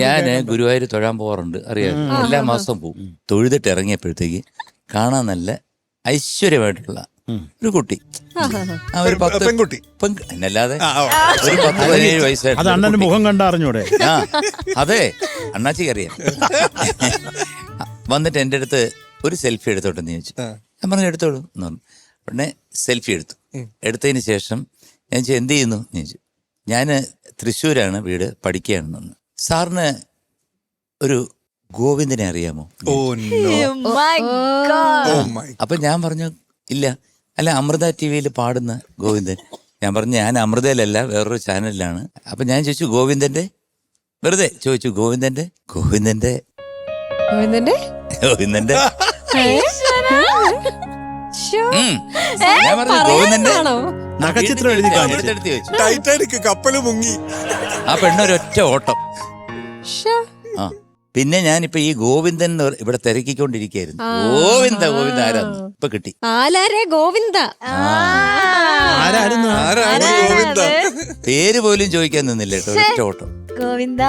ഞാന് ഗുരുവായൂർ തൊഴാൻ പോകാറുണ്ട്, അറിയാം. എല്ലാ മാസവും പോകും. തൊഴുതിട്ട് ഇറങ്ങിയപ്പോഴത്തേക്ക് കാണാൻ നല്ല ഐശ്വര്യമായിട്ടുള്ള ഒരു കുട്ടി, ഒരു 10 പെൺകുട്ടി, എന്നല്ലാതെ ഒരു 10-17 വയസ്സായിട്ട് അണ്ണന്റെ മുഖം കണ്ടറിഞ്ഞൂടെ? ആ അതെ, അണ്ണാച്ചിക്ക് അറിയാം. വന്നിട്ട് എൻ്റെ അടുത്ത് ഒരു സെൽഫി എടുത്തോട്ടെന്ന് ചോദിച്ചു. ഞാൻ പറഞ്ഞു എടുത്തോളൂ എന്ന് പറഞ്ഞു. ഉടനെ സെൽഫി എടുത്തതിന് ശേഷം ഞാൻ ചോദിച്ചു എന്ത് ചെയ്യുന്നു എന്ന് ചോദിച്ചു. ഞാൻ തൃശ്ശൂരാണ് വീട്, പഠിക്കുകയാണെന്ന് പറഞ്ഞു. സാറിന് ഒരു ഗോവിന്ദനെ അറിയാമോ? അപ്പൊ ഞാൻ പറഞ്ഞു ഇല്ല. അല്ല, അമൃത TV പാടുന്ന ഗോവിന്ദൻ. ഞാൻ പറഞ്ഞു ഞാൻ അമൃതയിലല്ല, വേറൊരു ചാനലിലാണ്. അപ്പൊ ഞാൻ ചോദിച്ചു ഗോവിന്ദന്റെ, വെറുതെ ചോദിച്ചു ഗോവിന്ദന്റെ ഞാൻ പറഞ്ഞു ഗോവിന്ദന്റെ നഖചിത്രം എഴുതി എടുത്തെടുത്ത് ചോദിച്ചു. ടൈറ്റാനിക് കപ്പല് മുങ്ങി. ആ പെണ്ണൊരൊറ്റ ഓട്ടം. ആ പിന്നെ ഞാനിപ്പോ ഈ ഗോവിന്ദൻ ഇവിടെ തിരക്കിക്കൊണ്ടിരിക്കുകയായിരുന്നു. ഗോവിന്ദ ആരാന്ന് ഇപ്പൊ കിട്ടി. ഗോവിന്ദ പേര് പോലും ചോദിക്കാൻ നിന്നില്ല കേട്ടോ, ഒറ്റ ഓട്ടം. ഗോവിന്ദ.